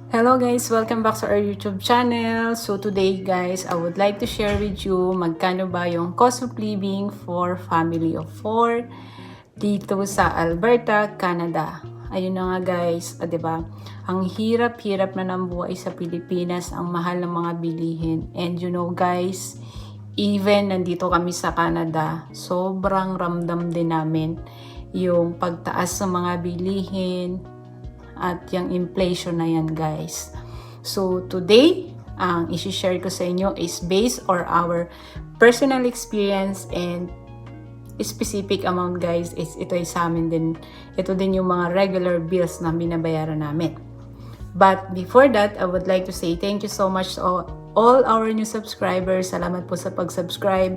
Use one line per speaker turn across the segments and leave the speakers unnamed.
Hello guys! Welcome back sa our YouTube channel. So today guys, I would like to share with you magkano ba yung cost of living for family of 4 dito sa Alberta, Canada. Ayun na nga guys, 'di ba? Ang hirap-hirap na ng buhay sa Pilipinas, ang mahal ng mga bilihin. And you know guys, even nandito kami sa Canada, sobrang ramdam din namin yung pagtaas ng mga bilihin, at yung inflation na yan guys. So today, ang isi-share ko sa inyo is based on our personal experience and specific amount guys. Ito ay sa amin din. Ito din yung mga regular bills na binabayaran namin. But before that, I would like to say thank you so much to all our new subscribers. Salamat po sa pag-subscribe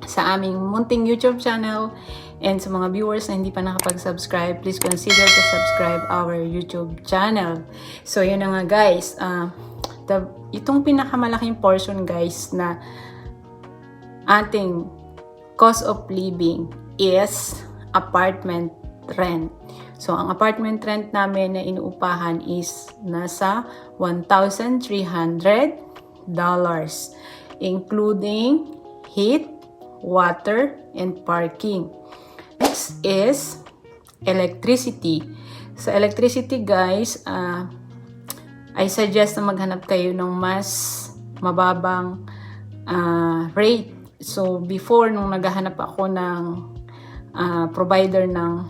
sa aming munting YouTube channel, and sa mga viewers na hindi pa nakapag-subscribe, please consider to subscribe our YouTube channel. So yun na nga guys, itong pinakamalaking portion guys na ating cost of living is apartment rent. So ang apartment rent namin na inuupahan is nasa $1,300, including heat, water, and parking. Next is electricity. Sa electricity guys, I suggest na maghanap kayo ng mas mababang rate. So before, nung naghahanap ako ng provider ng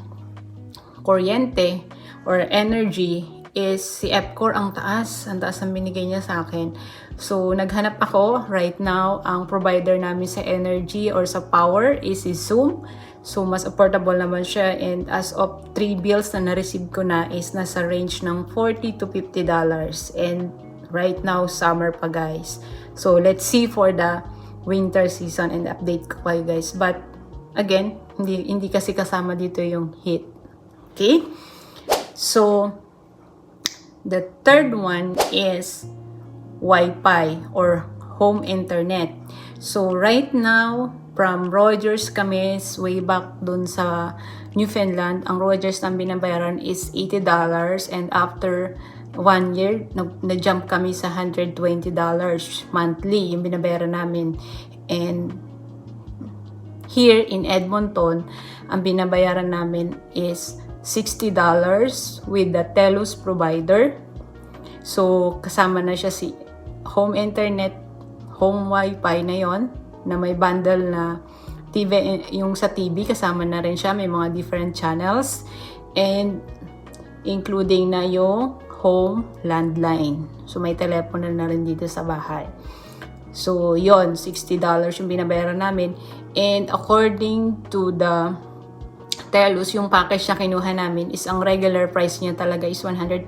kuryente or energy, is si EPCOR ang taas ang binigay niya sa akin. So, naghanap ako. Right now, ang provider namin sa energy or sa power is si Zoom. So, mas affordable naman siya. And as of 3 bills na na-receive ko na is nasa range ng $40 to $50. And right now, summer pa guys. So, let's see for the winter season and update ko kayo guys. But, again, hindi kasi kasama dito yung heat. Okay? So, the third one is Wi-Fi or home internet. So right now, from Rogers kami, way back dun sa Newfoundland, ang Rogers na binabayaran is $80, and after 1 year, na-jump kami sa $120 monthly yung binabayaran namin. And here in Edmonton, ang binabayaran namin is $60 with the TELUS provider. So, kasama na siya si home internet, home wifi na yon, na may bundle na TV, yung sa TV, kasama na rin siya, may mga different channels, and including na yung home landline. So, may telepono na rin dito sa bahay. So, yon, $60 yung binabayaran namin. And according to the TELUS, yung package na kinuha namin is ang regular price niya talaga is $120.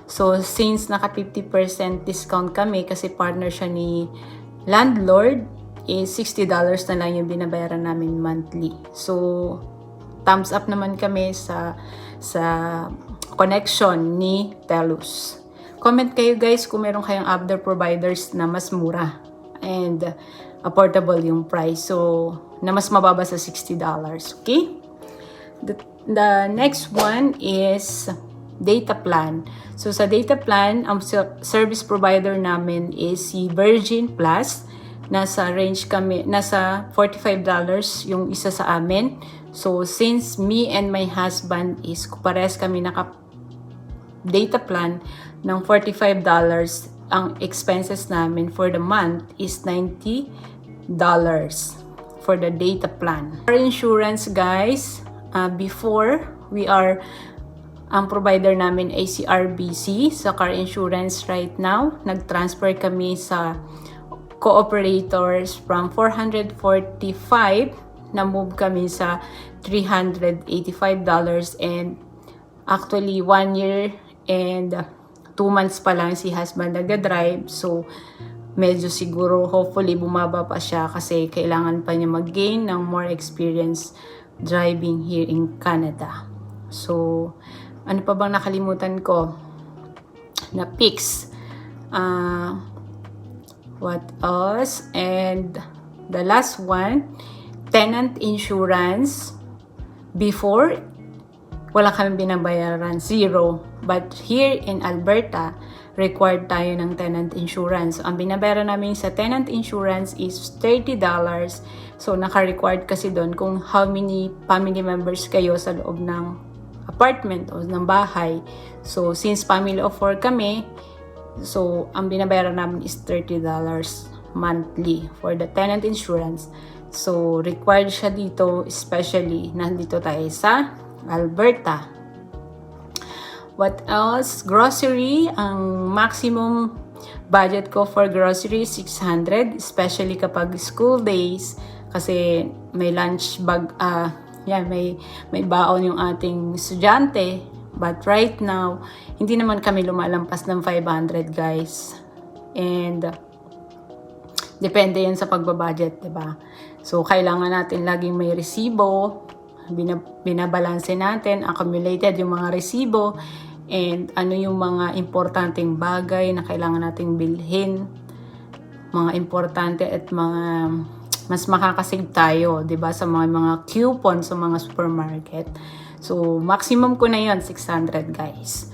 So, since naka 50% discount kami kasi partner siya ni landlord, is $60 na lang yung binabayaran namin monthly. So, thumbs up naman kami sa connection ni TELUS. Comment kayo guys kung meron kayong other providers na mas mura and affordable yung price. So, na mas mababa sa $60. Okay? The next one is data plan. So sa data plan, ang service provider namin is si Virgin Plus. Nasa range kami, nasa $45 yung isa sa amin. So since me and my husband is pares kami naka data plan ng $45, ang expenses namin for the month is $90 for the data plan. Our insurance guys, before ang provider namin ay si RBC sa car insurance. Right now, nag-transfer kami sa cooperators from $445, na move kami sa $385, and actually 1 year and 2 months pa lang si husband nag-drive. So medyo siguro hopefully bumaba pa siya kasi kailangan pa niya mag-gain ng more experience driving here in Canada. So, ano pa bang nakalimutan ko? Na fix. What else? And the last one, tenant insurance. Before, wala kami binabayaran, zero. But here in Alberta, required tayo ng tenant insurance. So, ang binabayaran namin sa tenant insurance is $30. So, naka-required kasi doon kung how many family members kayo sa loob ng apartment o ng bahay. So, since family of 4 kami, so, ang binabayaran namin is $30 monthly for the tenant insurance. So, required siya dito, especially nandito tayo sa Alberta. What else? Grocery. Ang maximum budget ko for grocery, 600. Especially kapag school days. Kasi may lunch bag, may baon yung ating estudyante. But right now, hindi naman kami lumalampas ng 500, guys. And depende yan sa pagbabudget, diba? So, kailangan natin laging may resibo. Binabalanse natin, accumulated yung mga resibo, and ano yung mga importanteng bagay na kailangan nating bilhin, mga importante at mga mas makakasave tayo, 'di ba, sa mga coupon sa mga supermarket. So maximum ko na 'yon, 600, guys.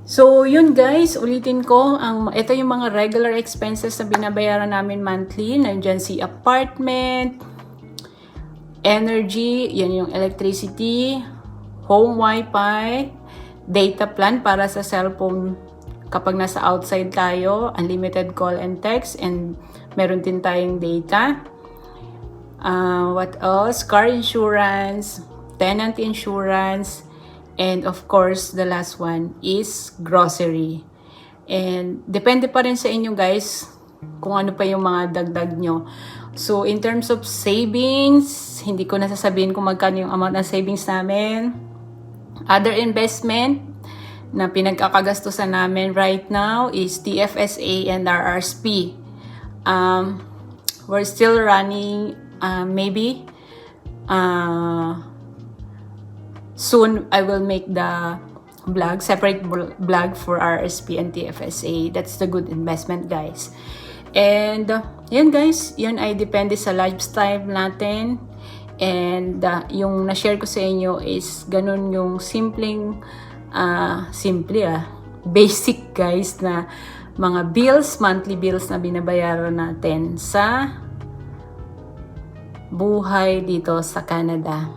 So yun, guys, ulitin ko, ito yung mga regular expenses na binabayaran namin monthly. Nandiyan si apartment, energy, yan yung electricity, home wifi, data plan para sa cellphone kapag nasa outside tayo, unlimited call and text, and meron din tayong data. What else? Car insurance, tenant insurance, and of course, the last one is grocery. And depende pa rin sa inyo, guys, kung ano pa yung mga dagdag nyo. So, in terms of savings, hindi ko nasasabihin kung magkano yung amount ng savings namin. Other investment na pinagkakagastusan namin right now is TFSA and RRSP. We're still running, maybe, soon I will make the separate blog for RRSP and TFSA. That's the good investment, guys. And yun, guys, yun ay depende sa lifestyle natin. And yung na-share ko sa inyo is ganun yung basic, guys, na mga bills, monthly bills na binabayaran natin sa buhay dito sa Canada.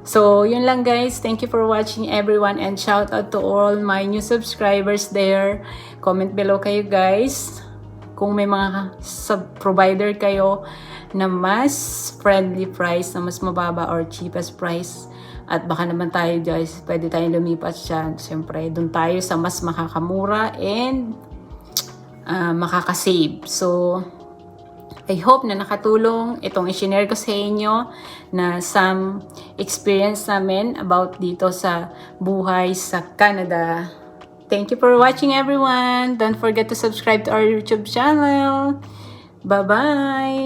So, yun lang, guys. Thank you for watching, everyone, and shout out to all my new subscribers there. Comment below kayo, guys, kung may mga sub-provider kayo na mas friendly price, na mas mababa or cheapest price. At baka naman tayo, guys, pwede tayong lumipat siya. Siyempre, dun tayo sa mas makakamura and makakasave. So, I hope na nakatulong itong i-share ko sa inyo na some experience namin about dito sa buhay sa Canada. Thank you for watching, everyone. Don't forget to subscribe to our YouTube channel. Bye-bye.